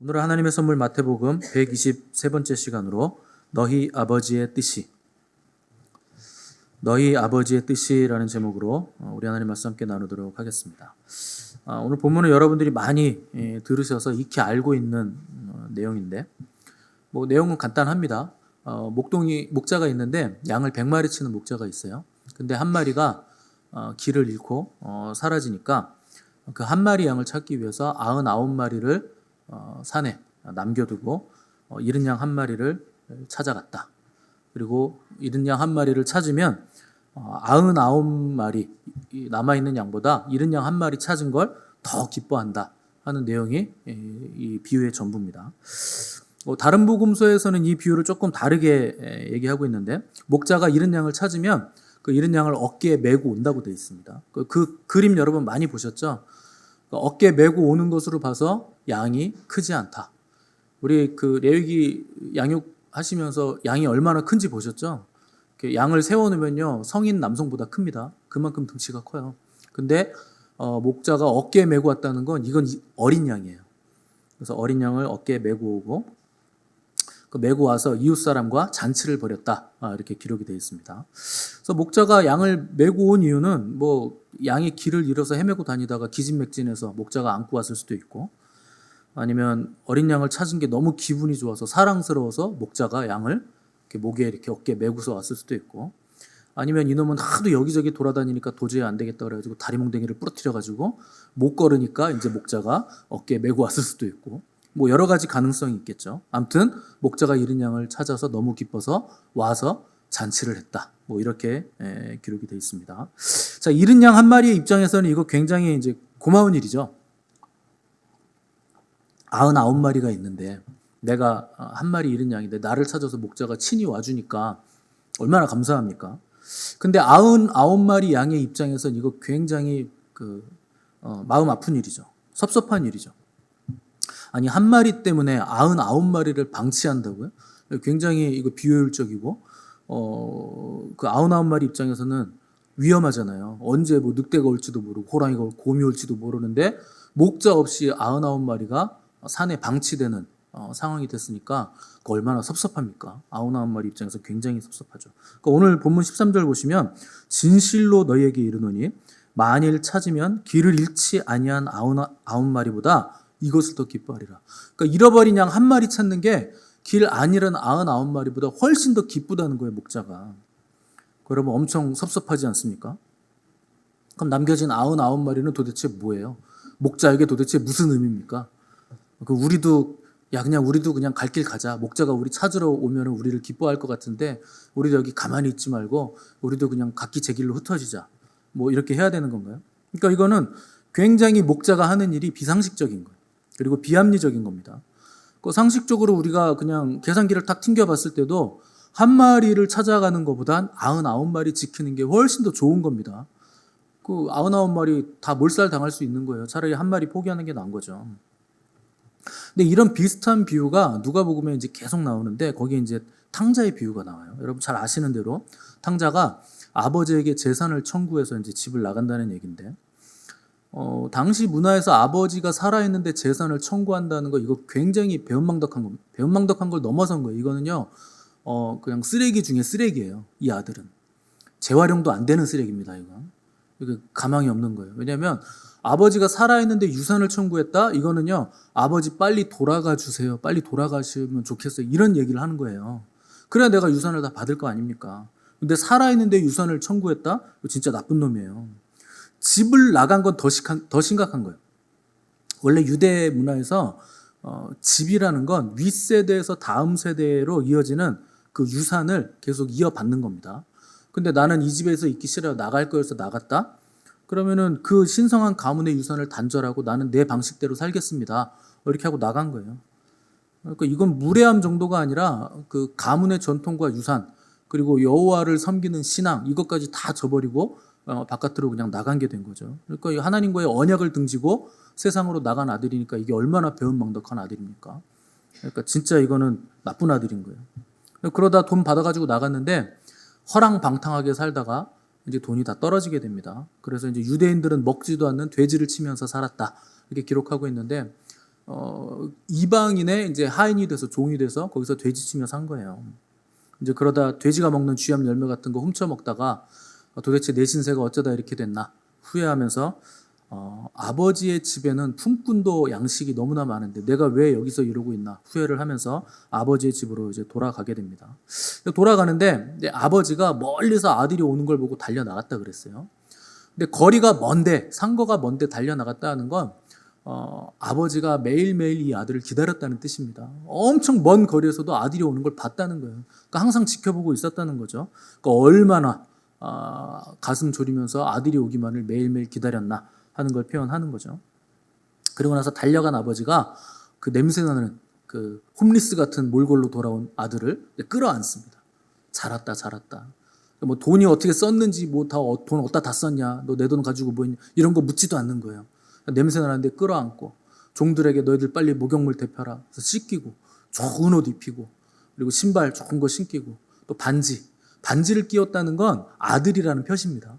오늘 하나님의 선물 마태복음 123번째 시간으로 너희 아버지의 뜻이라는 제목으로 우리 하나님 말씀 함께 나누도록 하겠습니다. 오늘 본문은 여러분들이 많이 들으셔서 익히 알고 있는 내용인데 내용은 간단합니다. 목자가 있는데 양을 100마리 치는 목자가 있어요. 근데 한 마리가 길을 잃고 사라지니까 그 한 마리 양을 찾기 위해서 99마리를 산에 남겨두고 잃은 양 한 마리를 찾아갔다. 그리고 잃은 양 한 마리를 찾으면 99마리 남아있는 양보다 잃은 양 한 마리 찾은 걸 더 기뻐한다 하는 내용이 이 비유의 전부입니다. 다른 복음서에서는 이 비유를 조금 다르게 얘기하고 있는데, 목자가 잃은 양을 찾으면 그 잃은 양을 어깨에 메고 온다고 되어 있습니다. 그 그림 여러분 많이 보셨죠? 어깨에 메고 오는 것으로 봐서 양이 크지 않다. 우리 그 레위기 양육하시면서 양이 얼마나 큰지 보셨죠? 양을 세워놓으면요, 성인 남성보다 큽니다. 그만큼 덩치가 커요. 근데 목자가 어깨에 메고 왔다는 건 이건 어린 양이에요. 그래서 어린 양을 어깨에 메고 오고 메고 와서 이웃 사람과 잔치를 벌였다. 이렇게 기록이 되어 있습니다. 그래서 목자가 양을 메고 온 이유는 양이 길을 잃어서 헤매고 다니다가 기진맥진해서 목자가 안고 왔을 수도 있고, 아니면 어린 양을 찾은 게 너무 기분이 좋아서 사랑스러워서 목자가 양을 이렇게 목에 이렇게 어깨에 메고서 왔을 수도 있고, 아니면 이놈은 하도 여기저기 돌아다니니까 도저히 안 되겠다 그래가지고 다리몽댕이를 부러뜨려가지고 못 걸으니까 이제 목자가 어깨에 메고 왔을 수도 있고, 여러 가지 가능성이 있겠죠. 아무튼 목자가 잃은 양을 찾아서 너무 기뻐서 와서 잔치를 했다. 이렇게 기록이 되어 있습니다. 자, 잃은 양 한 마리의 입장에서는 이거 굉장히 이제 고마운 일이죠. 99마리가 있는데 내가 한 마리 잃은 양인데 나를 찾아서 목자가 친히 와주니까 얼마나 감사합니까? 근데 99마리 양의 입장에서는 이거 굉장히 마음 아픈 일이죠. 섭섭한 일이죠. 아니, 한 마리 때문에 99마리를 방치한다고요? 굉장히 이거 비효율적이고, 그 99마리 입장에서는 위험하잖아요. 언제 늑대가 올지도 모르고 호랑이가 올고 곰이 올지도 모르는데 목자 없이 99마리가 산에 방치되는 상황이 됐으니까 얼마나 섭섭합니까? 99마리 입장에서 굉장히 섭섭하죠. 그러니까 오늘 본문 13절 보시면 진실로 너희에게 이르노니 만일 찾으면 길을 잃지 아니한 99마리보다 이것을 더 기뻐하리라. 그러니까 잃어버린 양 한 마리 찾는 게 길 안 잃은 99마리보다 훨씬 더 기쁘다는 거예요, 목자가. 여러분 엄청 섭섭하지 않습니까? 그럼 남겨진 99마리는 도대체 뭐예요? 목자에게 도대체 무슨 의미입니까? 우리도 그냥 갈 길 가자. 목자가 우리 찾으러 오면 우리를 기뻐할 것 같은데 우리도 여기 가만히 있지 말고 우리도 그냥 각기 제 길로 흩어지자. 이렇게 해야 되는 건가요? 그러니까 이거는 굉장히 목자가 하는 일이 비상식적인 거예요. 그리고 비합리적인 겁니다. 상식적으로 우리가 그냥 계산기를 딱 튕겨봤을 때도 한 마리를 찾아가는 것보단 99마리 지키는 게 훨씬 더 좋은 겁니다. 99마리 다 몰살당할 수 있는 거예요. 차라리 한 마리 포기하는 게 나은 거죠. 근데 이런 비슷한 비유가 누가복음에 이제 계속 나오는데 거기에 이제 탕자의 비유가 나와요. 여러분 잘 아시는 대로 탕자가 아버지에게 재산을 청구해서 이제 집을 나간다는 얘기인데, 당시 문화에서 아버지가 살아있는데 재산을 청구한다는 거 이거 굉장히 배은망덕한 겁니다. 배은망덕한 걸 넘어선 거예요. 이거는요, 그냥 쓰레기 중에 쓰레기예요. 이 아들은 재활용도 안 되는 쓰레기입니다. 이거 가망이 없는 거예요. 왜냐하면 아버지가 살아있는데 유산을 청구했다. 이거는요, 아버지 빨리 돌아가 주세요. 빨리 돌아가시면 좋겠어요. 이런 얘기를 하는 거예요. 그래야 내가 유산을 다 받을 거 아닙니까? 근데 살아있는데 유산을 청구했다? 이거 진짜 나쁜 놈이에요. 집을 나간 건 더 심각한 거예요. 원래 유대 문화에서 집이라는 건 윗세대에서 다음 세대로 이어지는 그 유산을 계속 이어받는 겁니다. 근데 나는 이 집에서 있기 싫어요. 나갈 거여서 나갔다? 그러면은 그 신성한 가문의 유산을 단절하고 나는 내 방식대로 살겠습니다. 이렇게 하고 나간 거예요. 그러니까 이건 무례함 정도가 아니라 그 가문의 전통과 유산, 그리고 여호와를 섬기는 신앙, 이것까지 다 저버리고 바깥으로 그냥 나간 게 된 거죠. 그러니까 하나님과의 언약을 등지고 세상으로 나간 아들이니까 이게 얼마나 배은망덕한 아들입니까? 그러니까 진짜 이거는 나쁜 아들인 거예요. 그러다 돈 받아가지고 나갔는데 허랑방탕하게 살다가 이제 돈이 다 떨어지게 됩니다. 그래서 이제 유대인들은 먹지도 않는 돼지를 치면서 살았다. 이렇게 기록하고 있는데, 이방인의 이제 하인이 돼서 종이 돼서 거기서 돼지치며 산 거예요. 이제 그러다 돼지가 먹는 쥐암 열매 같은 거 훔쳐 먹다가 도대체 내 신세가 어쩌다 이렇게 됐나 후회하면서 아버지의 집에는 품꾼도 양식이 너무나 많은데 내가 왜 여기서 이러고 있나 후회를 하면서 아버지의 집으로 이제 돌아가게 됩니다. 돌아가는데 아버지가 멀리서 아들이 오는 걸 보고 달려 나갔다 그랬어요. 근데 거리가 먼데 상거가 먼데 달려 나갔다는 건 아버지가 매일매일 이 아들을 기다렸다는 뜻입니다. 엄청 먼 거리에서도 아들이 오는 걸 봤다는 거예요. 그러니까 항상 지켜보고 있었다는 거죠. 그러니까 얼마나 가슴 졸이면서 아들이 오기만을 매일매일 기다렸나 하는 걸 표현하는 거죠. 그리고 나서 달려간 아버지가 그 냄새나는 그 홈리스 같은 몰골로 돌아온 아들을 끌어안습니다. 잘했다, 잘했다. 뭐 돈이 어떻게 썼는지 뭐 다 돈 어디다 다 썼냐, 너 내 돈 가지고 뭐 있냐 이런 거 묻지도 않는 거예요. 냄새 나는데 끌어안고 종들에게 너희들 빨리 목욕물 데펴라. 그래서 씻기고 좋은 옷 입히고 그리고 신발 좋은 거 신기고 또 반지를 끼웠다는 건 아들이라는 표시입니다.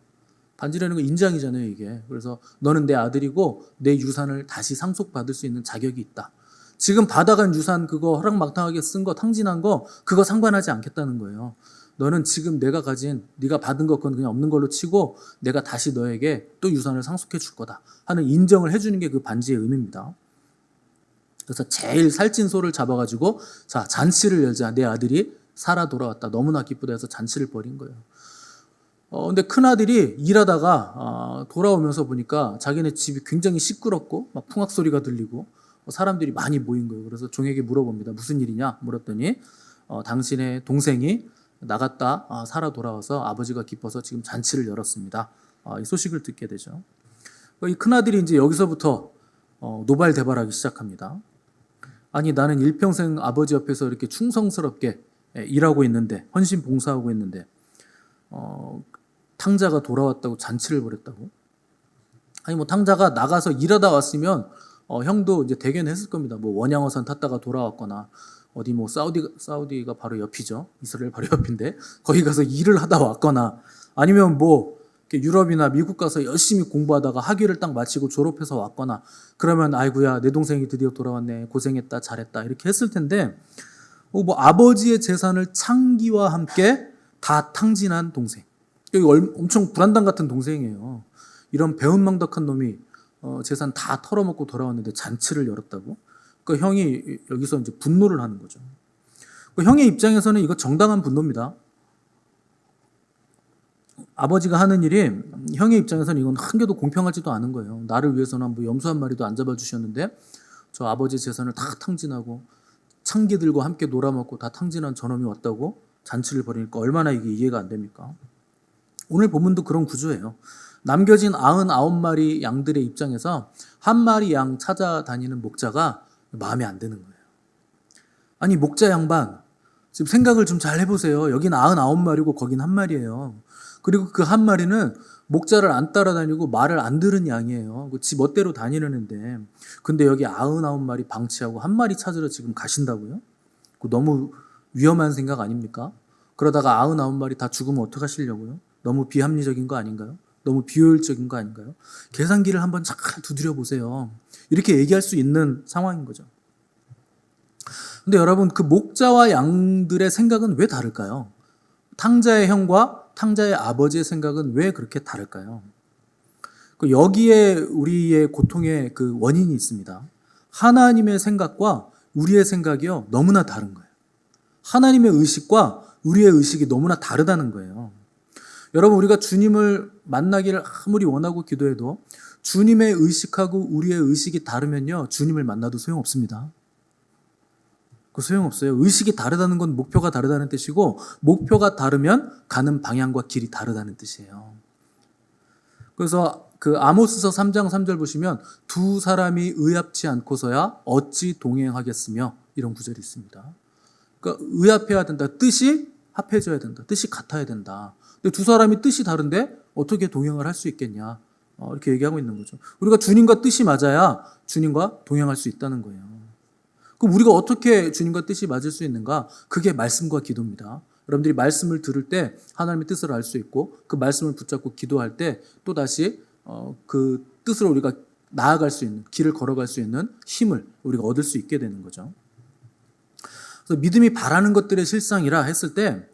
반지라는 건 인장이잖아요, 이게. 그래서 너는 내 아들이고 내 유산을 다시 상속받을 수 있는 자격이 있다. 지금 받아간 유산 그거 허락망탕하게 쓴 거 탕진한 거 그거 상관하지 않겠다는 거예요. 너는 지금 내가 가진 네가 받은 것 그건 그냥 없는 걸로 치고 내가 다시 너에게 또 유산을 상속해 줄 거다 하는 인정을 해주는 게 그 반지의 의미입니다. 그래서 제일 살찐 소를 잡아가지고 자 잔치를 열자. 내 아들이 살아 돌아왔다. 너무나 기쁘다 해서 잔치를 벌인 거예요. 근데 큰아들이 일하다가 돌아오면서 보니까 자기네 집이 굉장히 시끄럽고 막 풍악 소리가 들리고 사람들이 많이 모인 거예요. 그래서 종에게 물어봅니다. 무슨 일이냐 물었더니 당신의 동생이 나갔다 살아 돌아와서 아버지가 기뻐서 지금 잔치를 열었습니다. 이 소식을 듣게 되죠. 이 큰아들이 이제 여기서부터 노발대발하기 시작합니다. 아니 나는 일평생 아버지 옆에서 이렇게 충성스럽게 일하고 있는데 헌신 봉사하고 있는데 탕자가 돌아왔다고 잔치를 벌였다고? 아니 뭐 탕자가 나가서 일하다 왔으면 형도 이제 대견했을 겁니다. 뭐 원양어선 탔다가 돌아왔거나 어디 뭐 사우디가 바로 옆이죠. 이스라엘 바로 옆인데 거기 가서 일을 하다 왔거나 아니면 뭐 유럽이나 미국 가서 열심히 공부하다가 학위를 딱 마치고 졸업해서 왔거나 그러면 아이고야 내 동생이 드디어 돌아왔네 고생했다 잘했다 이렇게 했을 텐데 뭐 아버지의 재산을 창기와 함께 다 탕진한 동생. 여기 엄청 불안당 같은 동생이에요. 이런 배은망덕한 놈이 재산 다 털어먹고 돌아왔는데 잔치를 열었다고? 그 형이 여기서 이제 분노를 하는 거죠. 그 형의 입장에서는 이거 정당한 분노입니다. 아버지가 하는 일이 형의 입장에서는 이건 한 개도 공평하지도 않은 거예요. 나를 위해서는 뭐 염소 한 마리도 안 잡아주셨는데 저 아버지 재산을 다 탕진하고 창기들과 함께 놀아먹고 다 탕진한 저놈이 왔다고 잔치를 벌이니까 얼마나 이게 이해가 안 됩니까? 오늘 본문도 그런 구조예요. 남겨진 99마리 양들의 입장에서 한 마리 양 찾아다니는 목자가 마음에 안 드는 거예요. 아니 목자 양반 지금 생각을 좀 잘 해보세요. 여긴 99마리고 거긴 한 마리예요. 그리고 그 한 마리는 목자를 안 따라다니고 말을 안 들은 양이에요. 지 멋대로 다니는 애인데 근데 여기 99마리 방치하고 한 마리 찾으러 지금 가신다고요? 너무 위험한 생각 아닙니까? 그러다가 99마리 다 죽으면 어떡하시려고요? 너무 비합리적인 거 아닌가요? 너무 비효율적인 거 아닌가요? 계산기를 한번 잘 두드려 보세요. 이렇게 얘기할 수 있는 상황인 거죠. 근데 여러분 그 목자와 양들의 생각은 왜 다를까요? 탕자의 형과 탕자의 아버지의 생각은 왜 그렇게 다를까요? 여기에 우리의 고통의 그 원인이 있습니다. 하나님의 생각과 우리의 생각이요 너무나 다른 거예요. 하나님의 의식과 우리의 의식이 너무나 다르다는 거예요. 여러분 우리가 주님을 만나기를 아무리 원하고 기도해도 주님의 의식하고 우리의 의식이 다르면요 주님을 만나도 소용없습니다. 그 소용없어요. 의식이 다르다는 건 목표가 다르다는 뜻이고 목표가 다르면 가는 방향과 길이 다르다는 뜻이에요. 그래서 그 아모스서 3장 3절 보시면 두 사람이 의합치 않고서야 어찌 동행하겠으며 이런 구절이 있습니다. 그러니까 의합해야 된다. 뜻이 합해져야 된다. 뜻이 같아야 된다. 근데 두 사람이 뜻이 다른데 어떻게 동행을 할 수 있겠냐. 이렇게 얘기하고 있는 거죠. 우리가 주님과 뜻이 맞아야 주님과 동행할 수 있다는 거예요. 그럼 우리가 어떻게 주님과 뜻이 맞을 수 있는가? 그게 말씀과 기도입니다. 여러분들이 말씀을 들을 때 하나님의 뜻을 알 수 있고 그 말씀을 붙잡고 기도할 때 또다시 그 뜻을 우리가 나아갈 수 있는, 길을 걸어갈 수 있는 힘을 우리가 얻을 수 있게 되는 거죠. 그래서 믿음이 바라는 것들의 실상이라 했을 때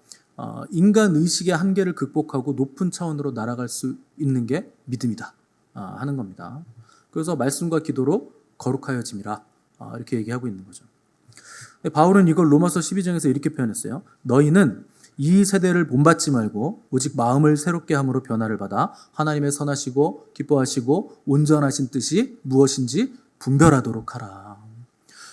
인간 의식의 한계를 극복하고 높은 차원으로 날아갈 수 있는 게 믿음이다 하는 겁니다. 그래서 말씀과 기도로 거룩하여짐이라 이렇게 얘기하고 있는 거죠. 바울은 이걸 로마서 12장에서 이렇게 표현했어요. 너희는 이 세대를 본받지 말고 오직 마음을 새롭게 함으로 변화를 받아 하나님의 선하시고 기뻐하시고 온전하신 뜻이 무엇인지 분별하도록 하라.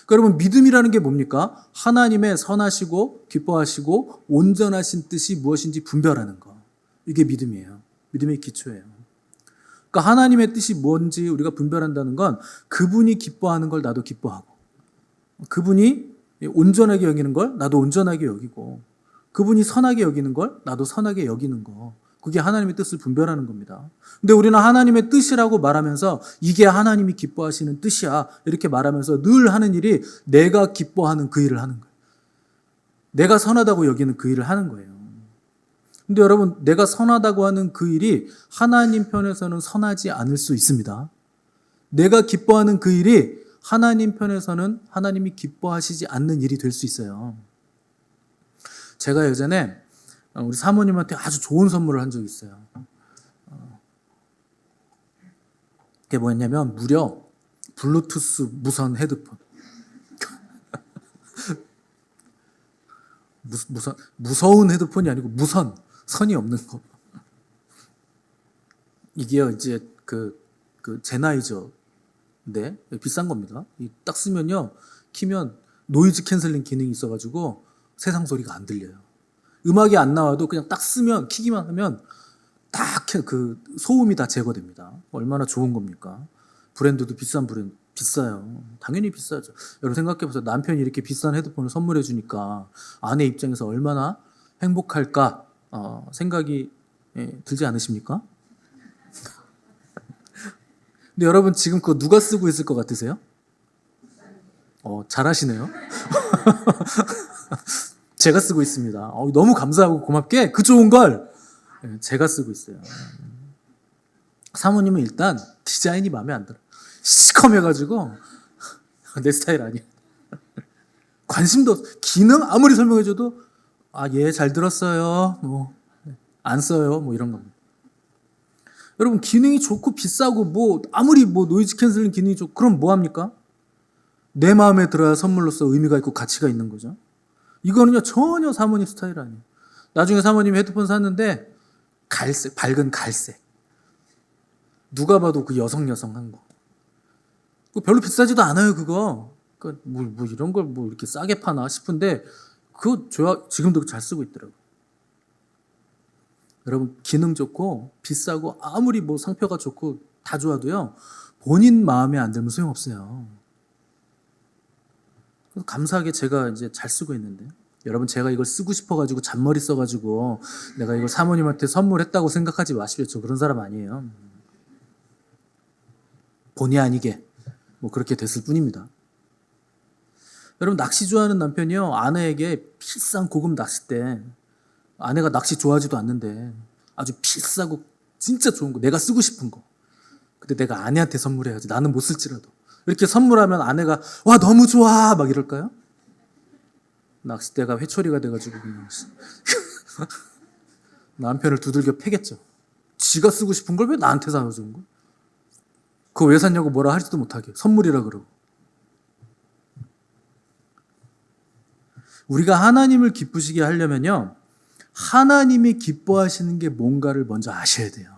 그러니까 여러분, 믿음이라는 게 뭡니까? 하나님의 선하시고 기뻐하시고 온전하신 뜻이 무엇인지 분별하는 거. 이게 믿음이에요. 믿음의 기초예요. 그러니까 하나님의 뜻이 뭔지 우리가 분별한다는 건 그분이 기뻐하는 걸 나도 기뻐하고, 그분이 온전하게 여기는 걸 나도 온전하게 여기고, 그분이 선하게 여기는 걸 나도 선하게 여기는 거. 그게 하나님의 뜻을 분별하는 겁니다. 근데 우리는 하나님의 뜻이라고 말하면서 이게 하나님이 기뻐하시는 뜻이야 이렇게 말하면서 늘 하는 일이 내가 기뻐하는 그 일을 하는 거예요. 내가 선하다고 여기는 그 일을 하는 거예요. 근데 여러분, 내가 선하다고 하는 그 일이 하나님 편에서는 선하지 않을 수 있습니다. 내가 기뻐하는 그 일이 하나님 편에서는 하나님이 기뻐하시지 않는 일이 될 수 있어요. 제가 예전에 우리 사모님한테 아주 좋은 선물을 한 적이 있어요. 그게 뭐였냐면 무려 블루투스 무선 헤드폰. 무서운 헤드폰이 아니고 무선, 선이 없는 거. 이게요, 이제 그 제나이저인데 비싼 겁니다. 딱 쓰면요, 키면 노이즈 캔슬링 기능이 있어가지고 세상 소리가 안 들려요. 음악이 안 나와도 그냥 딱 쓰면, 키기만 하면 딱 그 소음이 다 제거됩니다. 얼마나 좋은 겁니까? 브랜드도 비싼 브랜드, 비싸요. 당연히 비싸죠. 여러분 생각해보세요. 남편이 이렇게 비싼 헤드폰을 선물해 주니까 아내 입장에서 얼마나 행복할까 생각이 들지 않으십니까? 근데 여러분 지금 그거 누가 쓰고 있을 것 같으세요? 잘하시네요. 제가 쓰고 있습니다. 너무 감사하고 고맙게 그 좋은 걸 제가 쓰고 있어요. 사모님은 일단 디자인이 마음에 안 들어. 시커매가지고 내 스타일 아니야. 관심도 없어. 기능 아무리 설명해줘도 예, 잘 들었어요. 뭐 안 써요. 뭐 이런 겁니다. 여러분, 기능이 좋고 비싸고 뭐 아무리 뭐 노이즈 캔슬링 기능이 좋고 그럼 뭐 합니까? 내 마음에 들어야 선물로서 의미가 있고 가치가 있는 거죠. 이거는요 전혀 사모님 스타일 아니에요. 나중에 사모님이 헤드폰 샀는데 갈색, 밝은 갈색. 누가 봐도 그 여성한 거. 그거 별로 비싸지도 않아요, 그거. 뭐 이런 걸 뭐 이렇게 싸게 파나 싶은데 그거 지금도 잘 쓰고 있더라고요. 여러분, 기능 좋고 비싸고 아무리 뭐 상표가 좋고 다 좋아도요 본인 마음에 안 들면 소용없어요. 그래서 감사하게 제가 이제 잘 쓰고 있는데, 여러분 제가 이걸 쓰고 싶어가지고 잔머리 써가지고 내가 이걸 사모님한테 선물했다고 생각하지 마십시오. 저 그런 사람 아니에요. 본의 아니게 뭐 그렇게 됐을 뿐입니다. 여러분, 낚시 좋아하는 남편이요 아내에게 비싼 고급 낚싯대, 아내가 낚시 좋아하지도 않는데 아주 비싸고 진짜 좋은 거, 내가 쓰고 싶은 거, 근데 내가 아내한테 선물해야지, 나는 못 쓸지라도, 이렇게 선물하면 아내가 와 너무 좋아 막 이럴까요? 낚싯대가 회초리가 돼가지고 그냥 남편을 두들겨 패겠죠. 지가 쓰고 싶은 걸 왜 나한테 사주는 거야? 그거 왜 샀냐고 뭐라 하지도 못하게 선물이라 그러고. 우리가 하나님을 기쁘시게 하려면요 하나님이 기뻐하시는 게 뭔가를 먼저 아셔야 돼요.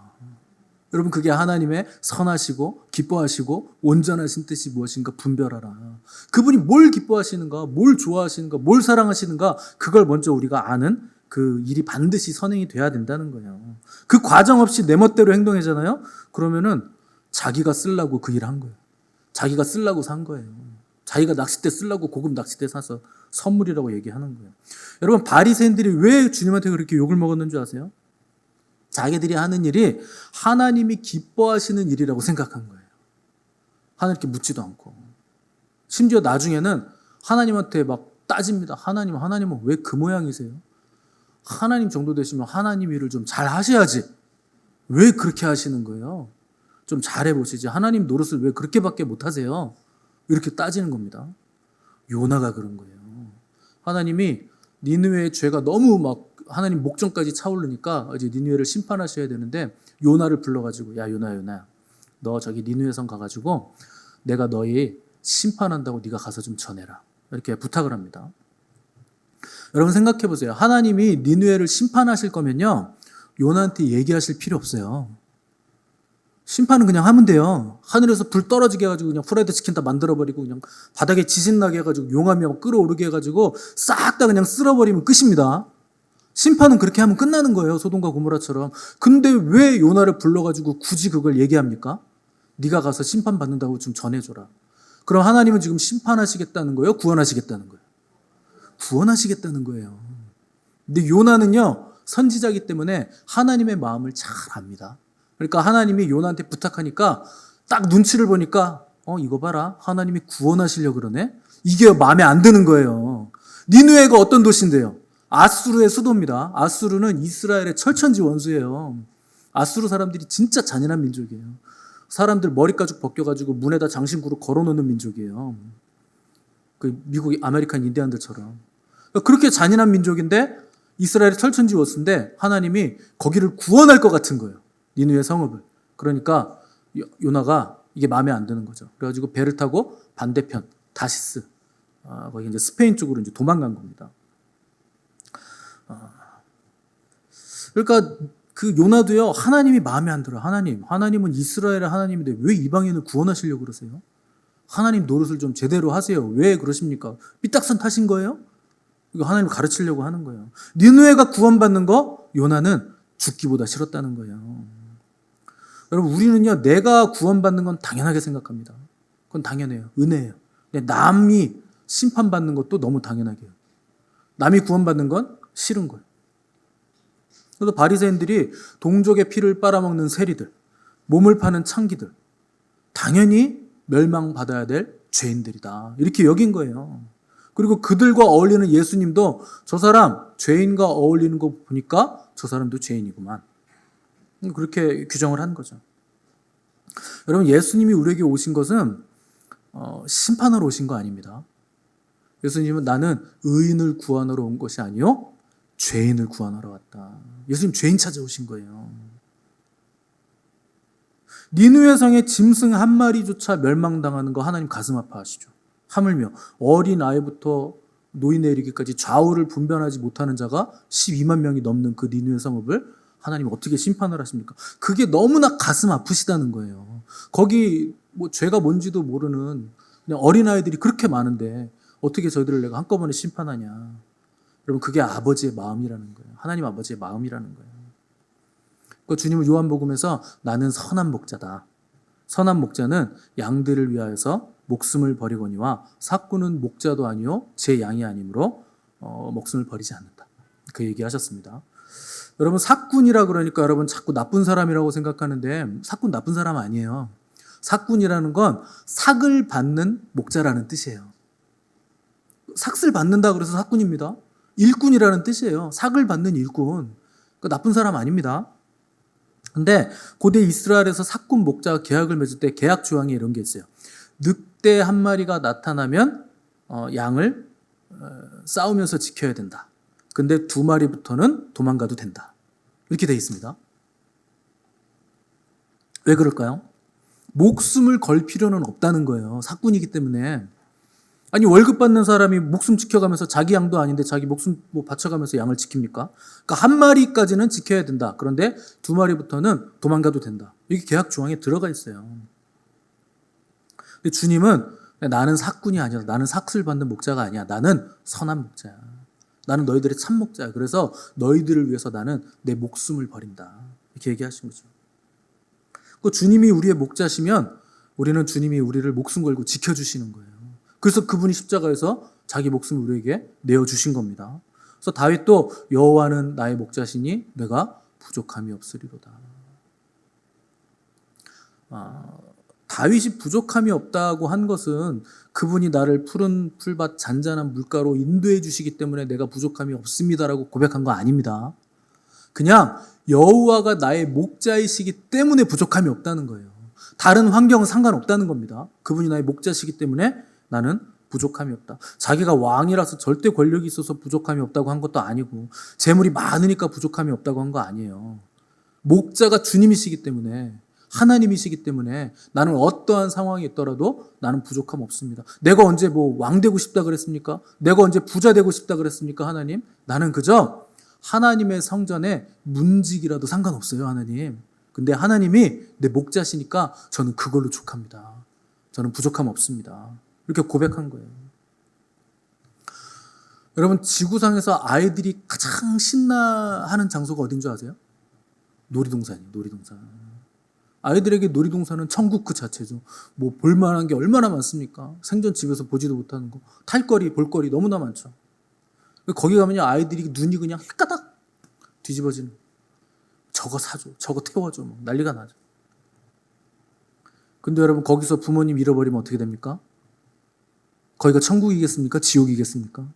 여러분, 그게 하나님의 선하시고 기뻐하시고 온전하신 뜻이 무엇인가 분별하라. 그분이 뭘 기뻐하시는가, 뭘 좋아하시는가, 뭘 사랑하시는가, 그걸 먼저 우리가 아는 그 일이 반드시 선행이 돼야 된다는 거예요. 그 과정 없이 내 멋대로 행동하잖아요. 그러면은 자기가 쓰려고 그 일을 한 거예요. 자기가 쓰려고 산 거예요. 자기가 낚싯대 쓰려고 고급 낚싯대 사서 선물이라고 얘기하는 거예요. 여러분, 바리새인들이 왜 주님한테 그렇게 욕을 먹었는 줄 아세요? 자기들이 하는 일이 하나님이 기뻐하시는 일이라고 생각한 거예요. 하나님께 묻지도 않고. 심지어 나중에는 하나님한테 막 따집니다. 하나님은 왜 그 모양이세요? 하나님 정도 되시면 하나님 일을 좀 잘 하셔야지. 왜 그렇게 하시는 거예요? 좀 잘해보시지. 하나님 노릇을 왜 그렇게밖에 못하세요? 이렇게 따지는 겁니다. 요나가 그런 거예요. 하나님이 니느웨의 죄가 너무 막 하나님 목전까지 차오르니까 이제 니느웨를 심판하셔야 되는데 요나를 불러가지고 야 요나 너 저기 니느웨 성 가가지고 내가 너희 심판한다고 네가 가서 좀 전해라. 이렇게 부탁을 합니다. 여러분 생각해 보세요. 하나님이 니느웨를 심판하실 거면요. 요나한테 얘기하실 필요 없어요. 심판은 그냥 하면 돼요. 하늘에서 불 떨어지게 해가지고 그냥 프라이드 치킨 다 만들어버리고 그냥 바닥에 지진 나게 해가지고 용암이 끌어오르게 해가지고 싹 다 그냥 쓸어버리면 끝입니다. 심판은 그렇게 하면 끝나는 거예요. 소돔과 고모라처럼. 근데 왜 요나를 불러가지고 굳이 그걸 얘기합니까? 네가 가서 심판받는다고 좀 전해줘라. 그럼 하나님은 지금 심판하시겠다는 거예요? 구원하시겠다는 거예요? 구원하시겠다는 거예요. 근데 요나는요. 선지자이기 때문에 하나님의 마음을 잘 압니다. 그러니까 하나님이 요나한테 부탁하니까 딱 눈치를 보니까 이거 봐라. 하나님이 구원하시려고 그러네. 이게 마음에 안 드는 거예요. 니느웨가 어떤 도시인데요? 아수르의 수도입니다. 아수르는 이스라엘의 철천지 원수예요. 아수르 사람들이 진짜 잔인한 민족이에요. 사람들 머리 가죽 벗겨가지고 문에다 장신구로 걸어놓는 민족이에요. 그 미국 아메리칸 인디안들처럼. 그렇게 잔인한 민족인데 이스라엘의 철천지 원수인데 하나님이 거기를 구원할 것 같은 거예요. 니느웨 성읍을. 그러니까 요나가 이게 마음에 안 드는 거죠. 그래가지고 배를 타고 반대편 다시스 거기 이제 스페인 쪽으로 이제 도망간 겁니다. 그러니까 그 요나도요 하나님이 마음에 안 들어. 하나님은 이스라엘의 하나님인데 왜 이방인을 구원하시려고 그러세요? 하나님 노릇을 좀 제대로 하세요. 왜 그러십니까? 삐딱선 타신 거예요? 이거 하나님을 가르치려고 하는 거예요. 니느웨가 구원받는 거 요나는 죽기보다 싫었다는 거예요. 여러분 우리는요 내가 구원받는 건 당연하게 생각합니다. 그건 당연해요. 은혜예요. 근데 남이 심판받는 것도 너무 당연하게 해요. 남이 구원받는 건 싫은 거예요. 그래서 바리새인들이 동족의 피를 빨아먹는 세리들, 몸을 파는 창기들, 당연히 멸망받아야 될 죄인들이다. 이렇게 여긴 거예요. 그리고 그들과 어울리는 예수님도 저 사람 죄인과 어울리는 거 보니까 저 사람도 죄인이구만. 그렇게 규정을 한 거죠. 여러분 예수님이 우리에게 오신 것은 심판하러 오신 거 아닙니다. 예수님은 나는 의인을 구원하러 온 것이 아니요 죄인을 구원하러 왔다. 예수님 죄인 찾아오신 거예요. 니느웨 성의 짐승 한 마리조차 멸망당하는 거 하나님 가슴 아파하시죠. 하물며 어린 아이부터 노인에 이르기까지 좌우를 분별하지 못하는 자가 12만 명이 넘는 그 니느웨 성읍을 하나님 어떻게 심판을 하십니까? 그게 너무나 가슴 아프시다는 거예요. 거기 뭐 죄가 뭔지도 모르는 그냥 어린아이들이 그렇게 많은데 어떻게 저희들을 내가 한꺼번에 심판하냐. 여러분 그게 아버지의 마음이라는 거예요. 하나님 아버지의 마음이라는 거예요. 그 주님은 요한복음에서 나는 선한 목자다. 선한 목자는 양들을 위하여서 목숨을 버리거니와 삭구는 목자도 아니요 제 양이 아니므로 목숨을 버리지 않는다. 그 얘기하셨습니다. 여러분 삭군이라 그러니까 여러분 자꾸 나쁜 사람이라고 생각하는데 삭군 나쁜 사람 아니에요. 삭군이라는 건 삭을 받는 목자라는 뜻이에요. 삭을 받는다 그래서 삭군입니다. 일꾼이라는 뜻이에요. 삭을 받는 일꾼. 그 나쁜 사람 아닙니다. 근데 고대 이스라엘에서 삭군 목자가 계약을 맺을 때 계약 조항에 이런 게 있어요. 늑대 한 마리가 나타나면 양을 싸우면서 지켜야 된다. 근데 2마리부터는 도망가도 된다. 이렇게 돼 있습니다. 왜 그럴까요? 목숨을 걸 필요는 없다는 거예요. 삭군이기 때문에. 아니 월급 받는 사람이 목숨 지켜가면서 자기 양도 아닌데 자기 목숨 바쳐가면서 양을 지킵니까? 그러니까 1마리까지는 지켜야 된다. 그런데 2마리부터는 도망가도 된다. 이게 계약 조항에 들어가 있어요. 근데 주님은 나는 삭군이 아니라 나는 삭을 받는 목자가 아니야. 나는 선한 목자야. 나는 너희들의 참 목자야. 그래서 너희들을 위해서 나는 내 목숨을 버린다. 이렇게 얘기하신 거죠. 그 주님이 우리의 목자시면 우리는 주님이 우리를 목숨 걸고 지켜주시는 거예요. 그래서 그분이 십자가에서 자기 목숨을 우리에게 내어주신 겁니다. 그래서 다윗도 여호와는 나의 목자시니 내가 부족함이 없으리로다. 다윗이 부족함이 없다고 한 것은 그분이 나를 푸른 풀밭 잔잔한 물가로 인도해 주시기 때문에 내가 부족함이 없습니다라고 고백한 거 아닙니다. 그냥 여호와가 나의 목자이시기 때문에 부족함이 없다는 거예요. 다른 환경은 상관없다는 겁니다. 그분이 나의 목자시기 때문에 나는 부족함이 없다. 자기가 왕이라서 절대 권력이 있어서 부족함이 없다고 한 것도 아니고 재물이 많으니까 부족함이 없다고 한 거 아니에요. 목자가 주님이시기 때문에, 하나님이시기 때문에 나는 어떠한 상황이 있더라도 나는 부족함 없습니다. 내가 언제 뭐 왕 되고 싶다 그랬습니까? 내가 언제 부자 되고 싶다 그랬습니까? 하나님, 나는 그저 하나님의 성전에 문직이라도 상관없어요. 하나님. 근데 하나님이 내 목자시니까 저는 그걸로 족합니다. 저는 부족함 없습니다. 이렇게 고백한 거예요. 여러분, 지구상에서 아이들이 가장 신나하는 장소가 어딘 줄 아세요? 놀이동산이에요. 놀이동산. 아이들에게 놀이동산은 천국 그 자체죠. 뭐 볼만한 게 얼마나 많습니까? 생전 집에서 보지도 못하는 거. 탈거리, 볼거리 너무나 많죠. 거기 가면요, 아이들이 눈이 그냥 헷가닥 뒤집어지는. 저거 사줘, 저거 태워줘, 막 난리가 나죠. 근데 여러분, 거기서 부모님 잃어버리면 어떻게 됩니까? 거기가 천국이겠습니까? 지옥이겠습니까?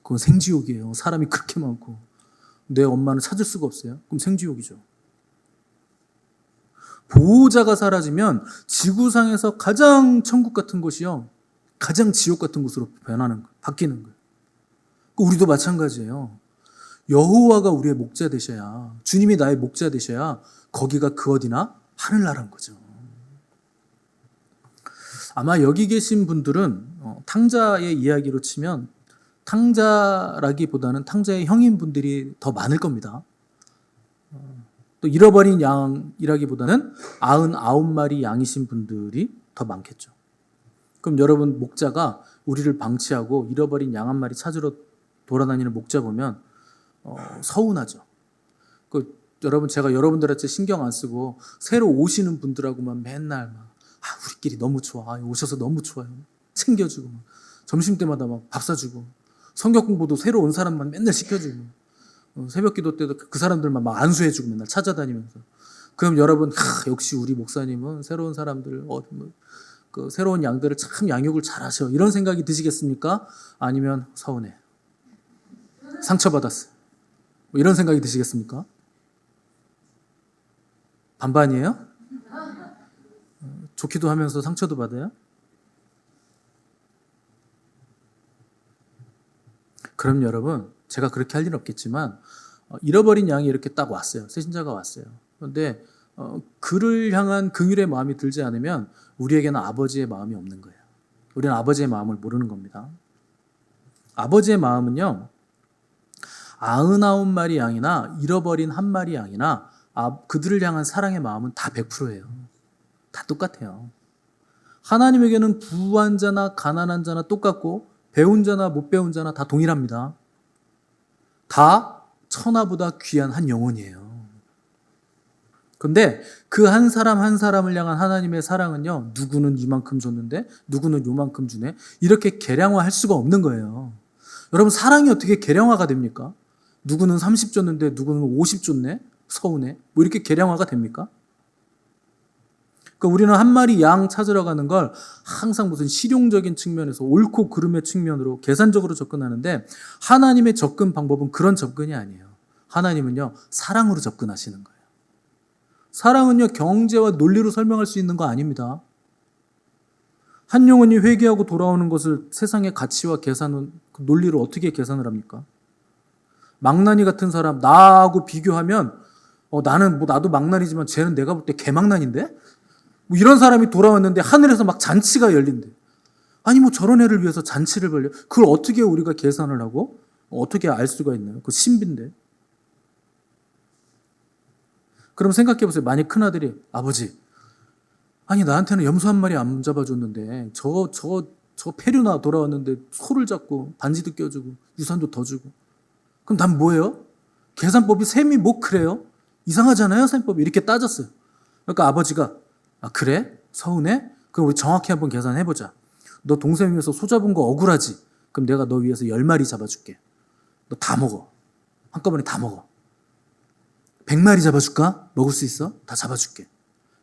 그건 생지옥이에요. 사람이 그렇게 많고 내 엄마는 찾을 수가 없어요. 그럼 생지옥이죠. 보호자가 사라지면 지구상에서 가장 천국 같은 곳이요, 가장 지옥 같은 곳으로 변하는 거예요. 바뀌는 거예요. 우리도 마찬가지예요. 여호와가 우리의 목자 되셔야, 주님이 나의 목자 되셔야 거기가 그 어디나 하늘나라인 거죠. 아마 여기 계신 분들은 탕자의 이야기로 치면 탕자라기보다는 탕자의 형인분들이 더 많을 겁니다. 또 잃어버린 양이라기보다는 99마리 양이신 분들이 더 많겠죠. 그럼 여러분, 목자가 우리를 방치하고 잃어버린 양 한 마리 찾으러 돌아다니는 목자 보면 서운하죠. 여러분, 제가 여러분들한테 신경 안 쓰고 새로 오시는 분들하고만 맨날 우리끼리 너무 좋아, 오셔서 너무 좋아요, 챙겨주고 점심 때마다 막 밥 사주고 성경 공부도 새로 온 사람만 맨날 시켜주고 새벽 기도 때도 그 사람들만 막 안수해주고 맨날 찾아다니면서. 그럼 여러분, 역시 우리 목사님은 새로운 사람들, 그 새로운 양들을 참 양육을 잘하셔, 이런 생각이 드시겠습니까? 아니면 서운해, 상처받았어, 이런 생각이 드시겠습니까? 반반이에요? 좋기도 하면서 상처도 받아요? 그럼 여러분, 제가 그렇게 할 일은 없겠지만 잃어버린 양이 이렇게 딱 왔어요. 새신자가 왔어요. 그런데 그를 향한 긍휼의 마음이 들지 않으면 우리에게는 아버지의 마음이 없는 거예요. 우리는 아버지의 마음을 모르는 겁니다. 아버지의 마음은요, 99마리 양이나 잃어버린 한 마리 양이나 그들을 향한 사랑의 마음은 다 100%예요. 다 똑같아요. 하나님에게는 부한 자나 가난한 자나 똑같고 배운 자나 못 배운 자나 다 동일합니다. 다 천하보다 귀한 한 영혼이에요. 그런데 그 한 사람 한 사람을 향한 하나님의 사랑은요, 누구는 이만큼 줬는데 누구는 요만큼 주네, 이렇게 계량화할 수가 없는 거예요. 여러분, 사랑이 어떻게 계량화가 됩니까? 누구는 30 줬는데 누구는 50 줬네, 서운해, 뭐 이렇게 계량화가 됩니까? 그러니까 우리는 한 마리 양 찾으러 가는 걸 항상 무슨 실용적인 측면에서 옳고 그름의 측면으로 계산적으로 접근하는데, 하나님의 접근 방법은 그런 접근이 아니에요. 하나님은요, 사랑으로 접근하시는 거예요. 사랑은요, 경제와 논리로 설명할 수 있는 거 아닙니다. 한 영혼이 회개하고 돌아오는 것을 세상의 가치와 계산은, 그 논리로 어떻게 계산을 합니까? 망나니 같은 사람, 나하고 비교하면 나도 망나니지만 쟤는 내가 볼 때 개망나니인데? 뭐 이런 사람이 돌아왔는데 하늘에서 막 잔치가 열린대. 아니 뭐 저런 애를 위해서 잔치를 벌려? 그걸 어떻게 우리가 계산을 하고 어떻게 알 수가 있나요? 그 신비인데. 그럼 생각해 보세요. 만약 큰아들이, 아버지, 아니 나한테는 염소 한 마리 안 잡아줬는데 저 페류나 돌아왔는데 소를 잡고 반지도 껴주고 유산도 더 주고, 그럼 난 뭐예요? 계산법이 셈이 뭐 그래요? 이상하잖아요, 셈법이. 이렇게 따졌어요. 그러니까 아버지가, 그래? 서운해? 그럼 우리 정확히 한번 계산해보자. 너 동생 위해서 소 잡은 거 억울하지? 그럼 내가 너 위해서 10마리 잡아줄게. 너 다 먹어. 한꺼번에 다 먹어. 100마리 잡아줄까? 먹을 수 있어? 다 잡아줄게.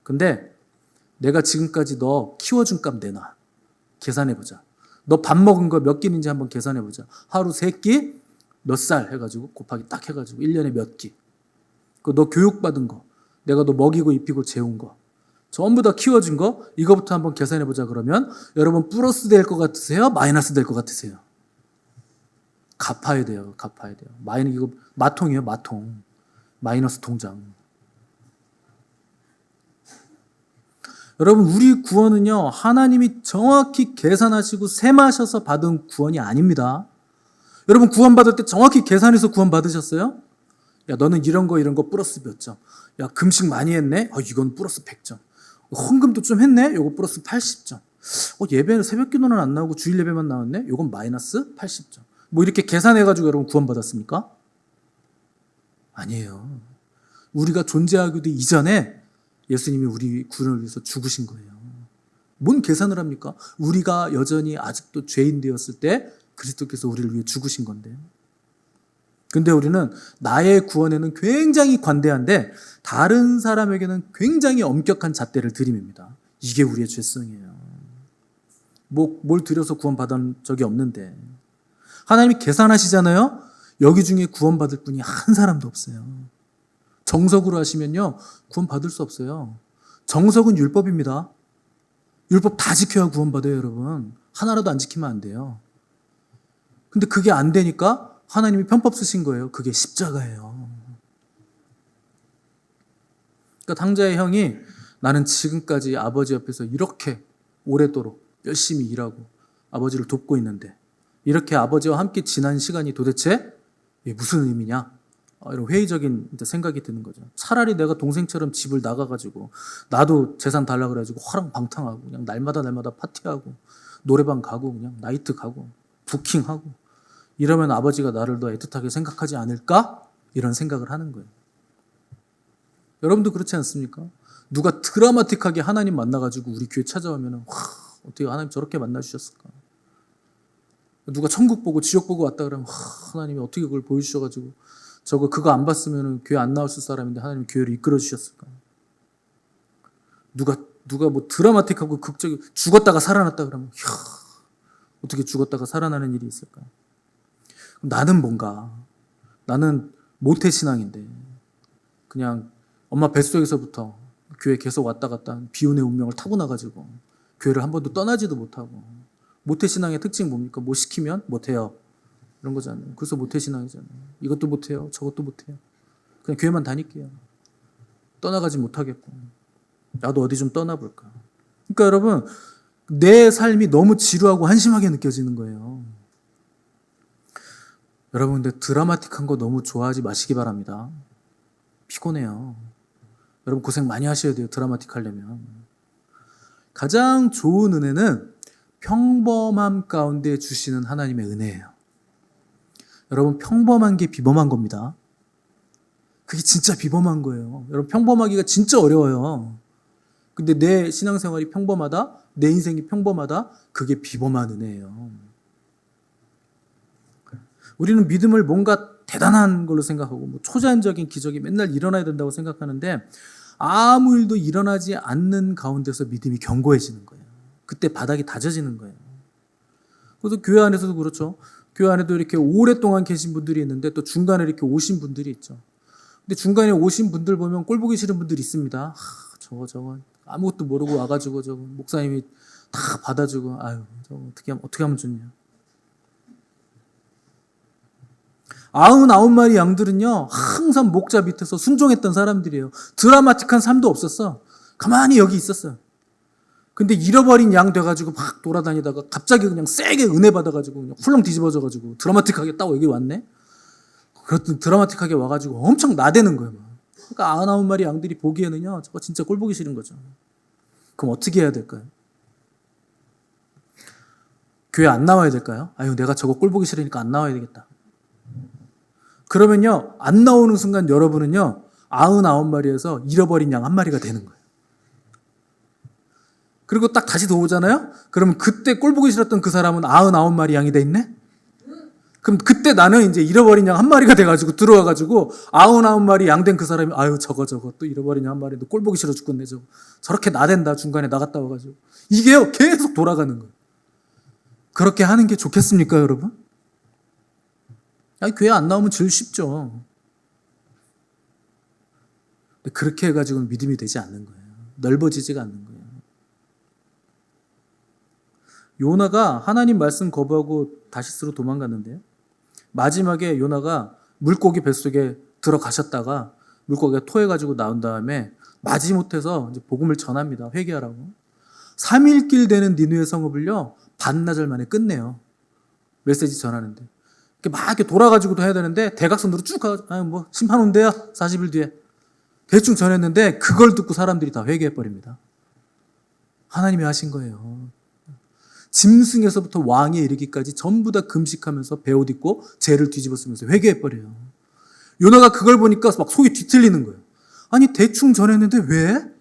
근데 내가 지금까지 너 키워준 값 내놔. 계산해보자. 너 밥 먹은 거 몇 끼인지 한번 계산해보자. 하루 3끼? 몇 살 해가지고 곱하기 딱 해가지고 1년에 몇 끼. 너 교육받은 거, 내가 너 먹이고 입히고 재운 거, 전부 다 키워진 거 이거부터 한번 계산해 보자 그러면 여러분 플러스 될 것 같으세요? 마이너스 될 것 같으세요? 갚아야 돼요. 갚아야 돼요. 이거 마통이에요. 마통. 마이너스 통장. 여러분 우리 구원은요 하나님이 정확히 계산하시고 셈하셔서 받은 구원이 아닙니다. 여러분 구원받을 때 정확히 계산해서 구원받으셨어요? 야 너는 이런 거 플러스 몇 점. 야 금식 많이 했네? 이건 플러스 100점. 헌금도 좀 했네? 요거 플러스 80점. 예배는 새벽 기도는 안 나오고 주일 예배만 나왔네? 요건 마이너스 80점. 뭐 이렇게 계산해가지고 여러분 구원받았습니까? 아니에요. 우리가 존재하기도 이전에 예수님이 우리 구원을 위해서 죽으신 거예요. 뭔 계산을 합니까? 우리가 여전히 아직도 죄인 되었을 때 그리스도께서 우리를 위해 죽으신 건데. 근데 우리는 나의 구원에는 굉장히 관대한데 다른 사람에게는 굉장히 엄격한 잣대를 들이밉니다. 이게 우리의 죄성이에요. 뭘 들여서 구원받은 적이 없는데. 하나님이 계산하시잖아요. 여기 중에 구원받을 분이 한 사람도 없어요. 정석으로 하시면요 구원받을 수 없어요. 정석은 율법입니다. 율법 다 지켜야 구원받아요. 여러분 하나라도 안 지키면 안 돼요. 근데 그게 안 되니까 하나님이 편법 쓰신 거예요. 그게 십자가예요. 그러니까 당자의 형이 나는 지금까지 아버지 옆에서 이렇게 오래도록 열심히 일하고 아버지를 돕고 있는데 이렇게 아버지와 함께 지난 시간이 도대체 무슨 의미냐? 이런 회의적인 생각이 드는 거죠. 차라리 내가 동생처럼 집을 나가가지고 나도 재산 달라 그래가지고 화랑방탕하고 그냥 날마다 파티하고 노래방 가고 그냥 나이트 가고 부킹하고 이러면 아버지가 나를 더 애틋하게 생각하지 않을까? 이런 생각을 하는 거예요. 여러분도 그렇지 않습니까? 누가 드라마틱하게 하나님 만나가지고 우리 교회 찾아오면 어떻게 하나님 저렇게 만나주셨을까? 누가 천국 보고 지옥 보고 왔다 그러면 하나님이 어떻게 그걸 보여주셔가지고 그거 안 봤으면 교회 안 나왔을 사람인데 하나님이 교회를 이끌어 주셨을까? 누가 뭐 드라마틱하고 극적이 죽었다가 살아났다 그러면 어떻게 죽었다가 살아나는 일이 있을까? 나는 뭔가 나는 모태신앙인데 그냥 엄마 뱃속에서부터 교회 계속 왔다 갔다 비운의 운명을 타고 나가지고 교회를 한 번도 떠나지도 못하고 모태신앙의 특징 뭡니까? 뭐 시키면 못해요. 이런 거잖아요. 그래서 모태신앙이잖아요. 이것도 못해요. 저것도 못해요. 그냥 교회만 다닐게요. 떠나가지 못하겠고. 나도 어디 좀 떠나볼까. 그러니까 여러분 내 삶이 너무 지루하고 한심하게 느껴지는 거예요. 여러분 근데 드라마틱한 거 너무 좋아하지 마시기 바랍니다. 피곤해요. 여러분 고생 많이 하셔야 돼요. 드라마틱 하려면. 가장 좋은 은혜는 평범함 가운데 주시는 하나님의 은혜예요. 여러분 평범한 게 비범한 겁니다. 그게 진짜 비범한 거예요. 여러분 평범하기가 진짜 어려워요. 근데 내 신앙생활이 평범하다, 내 인생이 평범하다, 그게 비범한 은혜예요. 우리는 믿음을 뭔가 대단한 걸로 생각하고 초자연적인 기적이 맨날 일어나야 된다고 생각하는데 아무 일도 일어나지 않는 가운데서 믿음이 견고해지는 거예요. 그때 바닥이 다져지는 거예요. 그래서 교회 안에서도 그렇죠. 교회 안에도 이렇게 오랫동안 계신 분들이 있는데 또 중간에 이렇게 오신 분들이 있죠. 근데 중간에 오신 분들 보면 꼴 보기 싫은 분들이 있습니다. 저거 아무것도 모르고 와가지고 저거 목사님이 다 받아주고 저거 어떻게 하면 좋냐. 99마리 양들은요 항상 목자 밑에서 순종했던 사람들이에요. 드라마틱한 삶도 없었어. 가만히 여기 있었어요. 근데 잃어버린 양 돼가지고 막 돌아다니다가 갑자기 그냥 세게 은혜 받아가지고 그냥 훌렁 뒤집어져가지고 드라마틱하게 딱 여기 왔네. 그렇든 드라마틱하게 와가지고 엄청 나대는 거예요. 그러니까 99마리 양들이 보기에는요 저거 진짜 꼴 보기 싫은 거죠. 그럼 어떻게 해야 될까요? 교회 안 나와야 될까요? 내가 저거 꼴 보기 싫으니까 안 나와야 되겠다. 그러면요 안 나오는 순간 여러분은요 99마리에서 잃어버린 양 1마리가 되는 거예요. 그리고 딱 다시 들어오잖아요? 그러면 그때 꼴 보기 싫었던 그 사람은 99마리 양이 돼 있네? 그럼 그때 나는 이제 잃어버린 양 1마리가 돼가지고 들어와가지고 99마리 양 된 그 사람이 저거 또 잃어버린 양 1마리 꼴 보기 싫어 죽겠네 저거. 저렇게 나댄다 중간에 나갔다 와가지고. 이게요 계속 돌아가는 거예요. 그렇게 하는 게 좋겠습니까 여러분? 교회 안 나오면 제일 쉽죠. 근데 그렇게 해가지고는 믿음이 되지 않는 거예요. 넓어지지가 않는 거예요. 요나가 하나님 말씀 거부하고 다시스로 도망갔는데요. 마지막에 요나가 물고기 뱃속에 들어가셨다가 물고기가 토해가지고 나온 다음에 마지못해서 이제 복음을 전합니다. 회개하라고. 3일길 되는 니느웨 성읍을요, 반나절 만에 끝내요. 메시지 전하는데. 막 이렇게 돌아가지고도 해야 되는데, 대각선으로 쭉 가, 뭐, 심판 온대요. 40일 뒤에. 대충 전했는데, 그걸 듣고 사람들이 다 회개해버립니다. 하나님이 하신 거예요. 짐승에서부터 왕에 이르기까지 전부 다 금식하면서 베옷 입고 죄를 뒤집어 쓰면서 회개해버려요. 요나가 그걸 보니까 막 속이 뒤틀리는 거예요. 아니, 대충 전했는데 왜?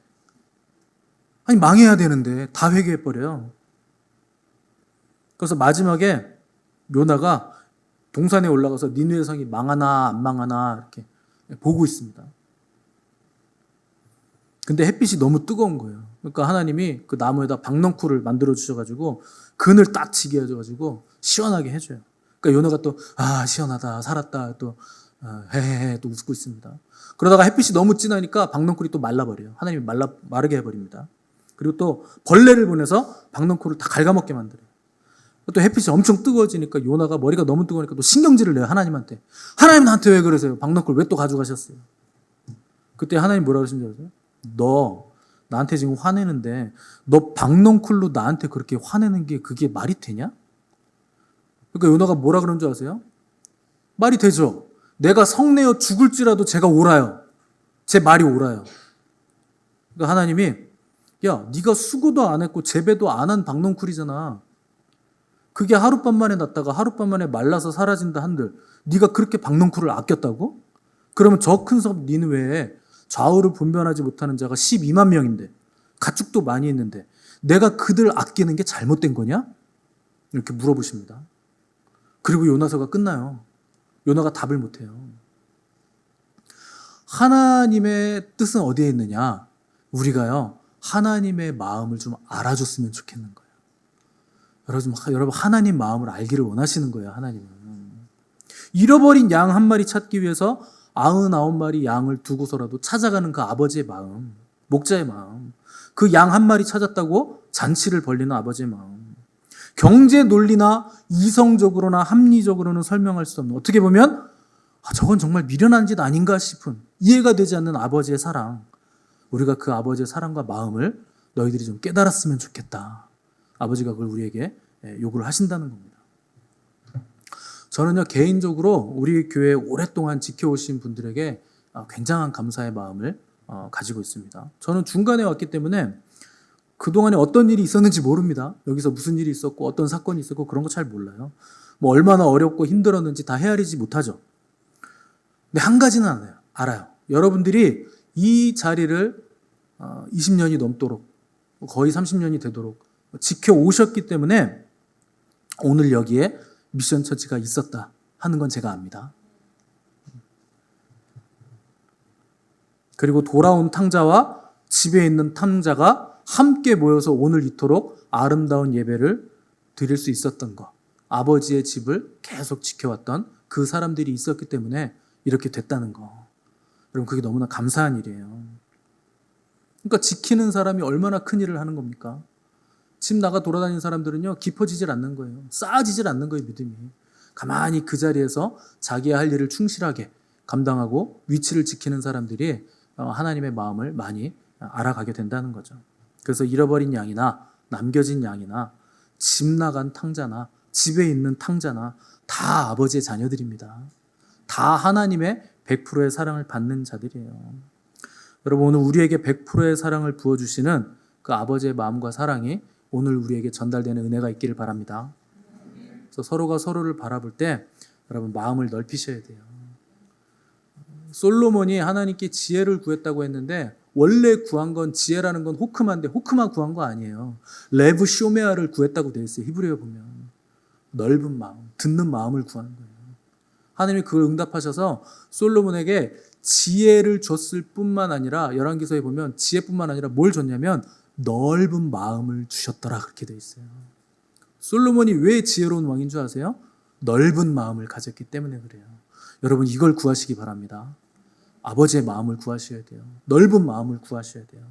아니, 망해야 되는데 다 회개해버려요. 그래서 마지막에 요나가 동산에 올라가서 니느웨 성이 망하나 안 망하나 이렇게 보고 있습니다. 근데 햇빛이 너무 뜨거운 거예요. 그러니까 하나님이 그 나무에다 박넝쿨을 만들어 주셔가지고 그늘 딱 지게 해줘가지고 시원하게 해줘요. 그러니까 요나가 또 시원하다 살았다 또 헤헤헤 또 웃고 있습니다. 그러다가 햇빛이 너무 진하니까 박넝쿨이 또 말라버려요. 하나님이 마르게 해버립니다. 그리고 또 벌레를 보내서 박넝쿨을 다 갉아먹게 만들어요. 또 햇빛이 엄청 뜨거워지니까 요나가 머리가 너무 뜨거우니까 또 신경질을 내요. 하나님한테. 하나님 나한테 왜 그러세요? 박넝쿨 왜 또 가져가셨어요? 그때 하나님 뭐라고 하신 줄 아세요? 너 나한테 지금 화내는데 너 박넝쿨로 나한테 그렇게 화내는 게 그게 말이 되냐? 그러니까 요나가 뭐라 그런 줄 아세요? 말이 되죠. 내가 성내어 죽을지라도 제가 옳아요. 제 말이 옳아요. 그러니까 하나님이 야 네가 수고도 안 했고 재배도 안 한 박넝쿨이잖아. 그게 하룻밤 만에 났다가 하룻밤 만에 말라서 사라진다 한들 네가 그렇게 박넝쿨을 아꼈다고? 그러면 저 큰 성 니느웨에 좌우를 분별하지 못하는 자가 12만 명인데 가축도 많이 있는데 내가 그들 아끼는 게 잘못된 거냐? 이렇게 물어보십니다. 그리고 요나서가 끝나요. 요나가 답을 못해요. 하나님의 뜻은 어디에 있느냐? 우리가요 하나님의 마음을 좀 알아줬으면 좋겠는 거예요. 여러분 하나님 마음을 알기를 원하시는 거예요. 하나님은 잃어버린 양 한 마리 찾기 위해서 99마리 양을 두고서라도 찾아가는 그 아버지의 마음, 목자의 마음, 그 양 한 마리 찾았다고 잔치를 벌리는 아버지의 마음, 경제 논리나 이성적으로나 합리적으로는 설명할 수 없는, 어떻게 보면 저건 정말 미련한 짓 아닌가 싶은, 이해가 되지 않는 아버지의 사랑, 우리가 그 아버지의 사랑과 마음을 너희들이 좀 깨달았으면 좋겠다. 아버지가 그걸 우리에게 요구를 하신다는 겁니다. 저는요 개인적으로 우리 교회 오랫동안 지켜오신 분들에게 굉장한 감사의 마음을 가지고 있습니다. 저는 중간에 왔기 때문에 그동안에 어떤 일이 있었는지 모릅니다. 여기서 무슨 일이 있었고 어떤 사건이 있었고 그런 거 잘 몰라요. 뭐 얼마나 어렵고 힘들었는지 다 헤아리지 못하죠. 근데 한 가지는 알아요. 여러분들이 이 자리를 20년이 넘도록 거의 30년이 되도록 지켜오셨기 때문에 오늘 여기에 미션 처치가 있었다 하는 건 제가 압니다. 그리고 돌아온 탕자와 집에 있는 탕자가 함께 모여서 오늘 이토록 아름다운 예배를 드릴 수 있었던 것, 아버지의 집을 계속 지켜왔던 그 사람들이 있었기 때문에 이렇게 됐다는 거. 여러분 그게 너무나 감사한 일이에요. 그러니까 지키는 사람이 얼마나 큰 일을 하는 겁니까? 집 나가 돌아다니는 사람들은요 깊어지질 않는 거예요. 쌓아지질 않는 거예요. 믿음이. 가만히 그 자리에서 자기의 할 일을 충실하게 감당하고 위치를 지키는 사람들이 하나님의 마음을 많이 알아가게 된다는 거죠. 그래서 잃어버린 양이나 남겨진 양이나 집 나간 탕자나 집에 있는 탕자나 다 아버지의 자녀들입니다. 다 하나님의 100%의 사랑을 받는 자들이에요. 여러분 오늘 우리에게 100%의 사랑을 부어주시는 그 아버지의 마음과 사랑이 오늘 우리에게 전달되는 은혜가 있기를 바랍니다. 그래서 서로가 서로를 바라볼 때 여러분 마음을 넓히셔야 돼요. 솔로몬이 하나님께 지혜를 구했다고 했는데 원래 구한 건 지혜라는 건 호크마인데 호크마 구한 거 아니에요. 레브 쇼메아를 구했다고 되어 있어요. 히브리어 보면 넓은 마음, 듣는 마음을 구하는 거예요. 하나님이 그걸 응답하셔서 솔로몬에게 지혜를 줬을 뿐만 아니라 열왕기서에 보면 지혜뿐만 아니라 뭘 줬냐면 넓은 마음을 주셨더라 그렇게 되어 있어요. 솔로몬이 왜 지혜로운 왕인 줄 아세요? 넓은 마음을 가졌기 때문에 그래요. 여러분 이걸 구하시기 바랍니다. 아버지의 마음을 구하셔야 돼요. 넓은 마음을 구하셔야 돼요.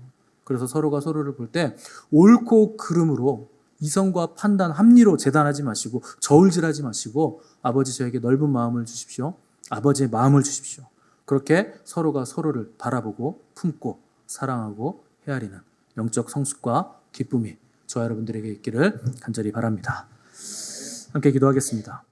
그래서 서로가 서로를 볼 때 옳고 그름으로 이성과 판단, 합리로 재단하지 마시고 저울질하지 마시고 아버지 저에게 넓은 마음을 주십시오. 아버지의 마음을 주십시오. 그렇게 서로가 서로를 바라보고 품고 사랑하고 헤아리는 영적 성숙과 기쁨이 저와 여러분들에게 있기를 간절히 바랍니다. 함께 기도하겠습니다.